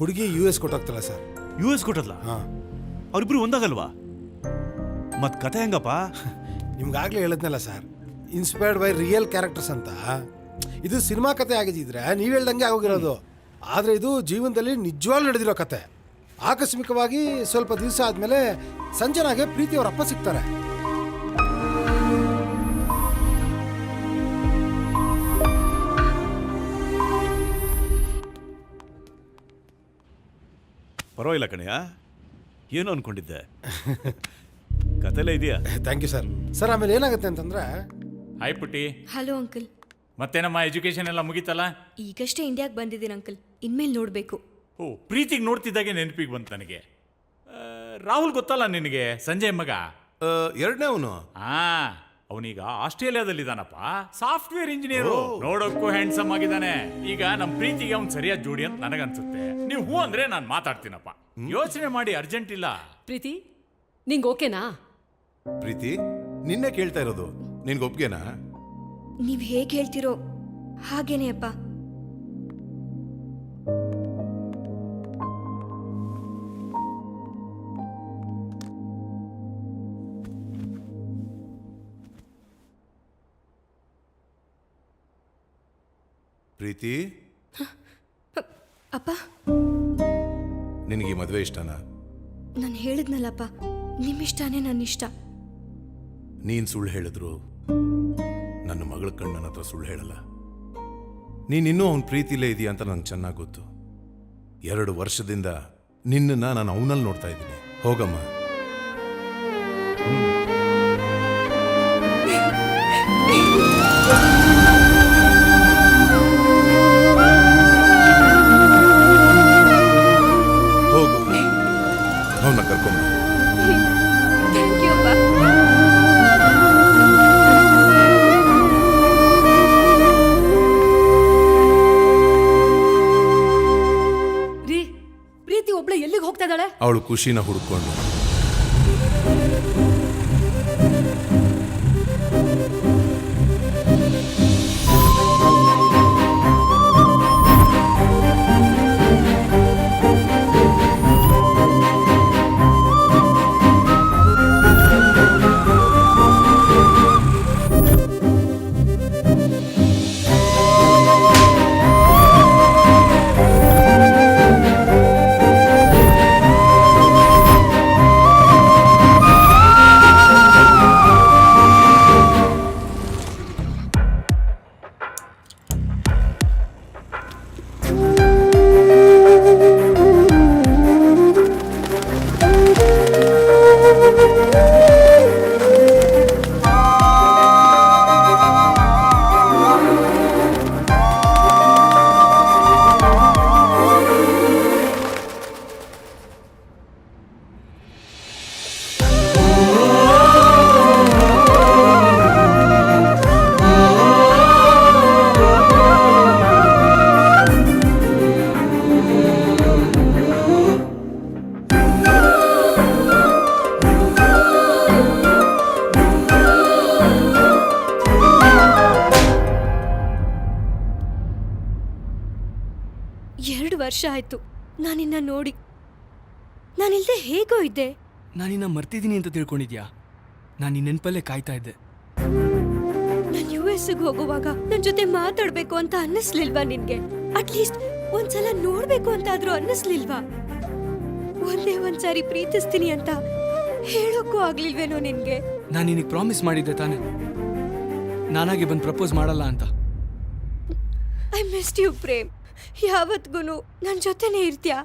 ಹುಡುಗಿ US ಕೊಟ್ಟೋಗ್ತಲ್ಲ sir. US ಕೊಟ್ಟದ್ಲ? ಹಾಂ. ಅವ್ರಿಬ್ರು ಒಂದಾಗಲ್ವಾ? ಮತ್ ಕತೆ ಹೆಂಗಪ್ಪ? ನಿಮ್ಗಾಗ್ಲೇ ಹೇಳಿದ್ನಲ್ಲ sir, inspired by real characters ಅಂತ. ಇದು ಸಿನಿಮಾ ಕತೆ ಆಗಿದ್ದಿದ್ರೆ ನೀವು ಹೇಳ್ದಂಗೆ ಆಗೋಗಿರೋದು. ಆದರೆ ಇದು ಜೀವನದಲ್ಲಿ ನಿಜವಾಗ್ಲೂ ನಡೆದಿರೋ ಕತೆ. ಆಕಸ್ಮಿಕವಾಗಿ ಸ್ವಲ್ಪ ದಿವಸ ಆದಮೇಲೆ ಸಂಜನಾಗೆ ಪ್ರೀತಿ ಅವ್ರ ಅಪ್ಪ ಸಿಗ್ತಾರೆ. ಪರವಾಗಿಲ್ಲ ಕಣಯ್ಯ, ಏನು ಅನ್ಕೊಂಡಿದ್ದೆ. ಕತೆಲೇ ಇದೆಯಾ? Thank you sir. ಸರ್ ಆಮೇಲೆ ಏನಾಗುತ್ತೆ ಅಂತಂದ್ರೆ, ಹಾಯ್ ಪುಟ್ಟಿ. Hello uncle. ಮತ್ತೆ ನಮ್ಮ ಎಜುಕೇಶನ್ ಎಲ್ಲ ಮುಗೀತಲ್ಲ? ಈಗಷ್ಟೇ ಇಂಡಿಯಾಗೆ ಬಂದಿದ್ದೀನಿ ಅಂಕಲ್, ಇನ್ಮೇಲೆ ನೋಡಬೇಕು. ಓ, ಪ್ರೀತಿಗೆ ನೋಡ್ತಿದ್ದಾಗೆ ನೆನಪಿಗೆ ಬಂತು ನನಗೆ. ರಾಹುಲ್ ಗೊತ್ತಲ್ಲ ನಿನಗೆ, ಸಂಜಯ್ ಮಗ. ಎರಡನೇ ಅವನು. ಅವನೀಗ ಆಸ್ಟ್ರೇಲಿಯಾದಲ್ಲಿದ್ದಾನಪ್ಪ, ಸಾಫ್ಟ್ವೇರ್ ಇಂಜಿನಿಯರು. ನೋಡೋಕ್ಕೂ ಹ್ಯಾಂಡ್ಸಮ್ ಆಗಿದ್ದಾನೆ. ಈಗ ನಮ್ಮ ಪ್ರೀತಿಗೆ ಅವ್ನು ಸರಿಯಾದ ಜೋಡಿ ಅಂತ ನನಗನ್ಸುತ್ತೆ. ನೀವು ಹೂ ಅಂದ್ರೆ ನಾನು ಮಾತಾಡ್ತೀನಪ್ಪ. ಯೋಚನೆ ಮಾಡಿ, ಅರ್ಜೆಂಟ್ ಇಲ್ಲ. ಪ್ರೀತಿ, ನಿಂಗೆ ಓಕೆನಾ? ಪ್ರೀತಿ, ನಿನ್ನೆ ಕೇಳ್ತಾ ಇರೋದು, ನಿನ್ಗೆ ಒಪ್ಗೆನಾ? ನೀವು ಹೇಗೆ ಹೇಳ್ತಿರೋ ಹಾಗೇನೆ ಅಪ್ಪ. ಪ್ರೀತಿ, ಅಪ್ಪ, ನಿನಗೆ ಈ ಮದುವೆ ಇಷ್ಟನಾ? ನಾನು ಹೇಳಿದ್ನಲ್ಲಪ್ಪ, ನಿಮ್ಮಿಷ್ಟನೇ ನನ್ನ ಇಷ್ಟ. ನೀನ್ ಸುಳ್ಳು ಹೇಳಿದ್ರು ನನ್ನ ಮಗಳ ಕಣ್ಣನ ಹತ್ರ ಸುಳ್ಳು ಹೇಳಲ್ಲ. ನೀನಿನ್ನೂ ಅವನ ಪ್ರೀತಿಲೇ ಇದೆಯಾ ಅಂತ ನಂಗೆ ಚೆನ್ನಾಗಿ ಗೊತ್ತು. 2 ವರ್ಷದಿಂದ ನಿನ್ನನ್ನು ನಾನು ಅವನಲ್ಲಿ ನೋಡ್ತಾ ಇದ್ದೀನಿ. ಹೋಗಮ್ಮ. ಹೋಗು, ಅವನ್ನ ಕರ್ಕೊಂಬ. ಥ್ಯಾಂಕ್ ಯು ಅಪ್ಪ. ರೀ, ಪ್ರೀತಿ ಒಬ್ಳೆ ಎಲ್ಲಿಗೆ ಹೋಗ್ತಾ ಇದ್ದಾಳೆ? ಅವಳು ಖುಷಿನ ಹುಡ್ಕೊಂಡು. ವರ್ಷ ಆಯ್ತು ನಾನಿನ್ನ ನೋಡಿ. ನಾನಿಲ್ದೆ ಹೇಗೋ ಇದ್ದೆ. ನಾನಿನ್ನ ಮರ್ತಿದ್ದೀನಿ ಅಂತ ತಿಳ್ಕೊಂಡಿದ್ಯಾ? ನಾನು ನಿನ್ನ ನೆನಪಲ್ಲೇ ಕಾಯ್ತಾ ಇದ್ದೆ. ನಾನು US-ಗೆ ಹೋಗುವಾಗ ನನ್ನ ಜೊತೆ ಮಾತಾಡ್ಬೇಕು ಅಂತ ಅನ್ನಿಸ್ಲಿಲ್ವಾ ನಿನ್ಗೆ? ಅಟ್ಲೀಸ್ಟ್ ಒಂದ್ಸಲ ನೋಡ್ಬೇಕು ಅಂತ ಆದ್ರೂ ಅನ್ನಿಸ್ಲಿಲ್ವಾ? ಒಂದೇ ಒಂದ್ಸಾರಿ ಪ್ರೀತಿಸ್ತೀನಿ ಅಂತ ಹೇಳೋಕ್ಕೂ ಆಗ್ಲಿಲ್ವೇನೋ ನಿನ್ಗೆ? ನಾನು ನಿನಗೆ ಪ್ರಾಮಿಸ್ ಮಾಡಿದ್ದೆ ತಾನೆ, ನಾನಾಗೆ ಬಂದು ಪ್ರಪೋಸ್ ಮಾಡಲ್ಲ ಅಂತ. I missed you Prem. ಯಾವತ್ಗೂ ನನ್ನ ಜೊತೆನೇ ಇರ್ತೀಯಾ?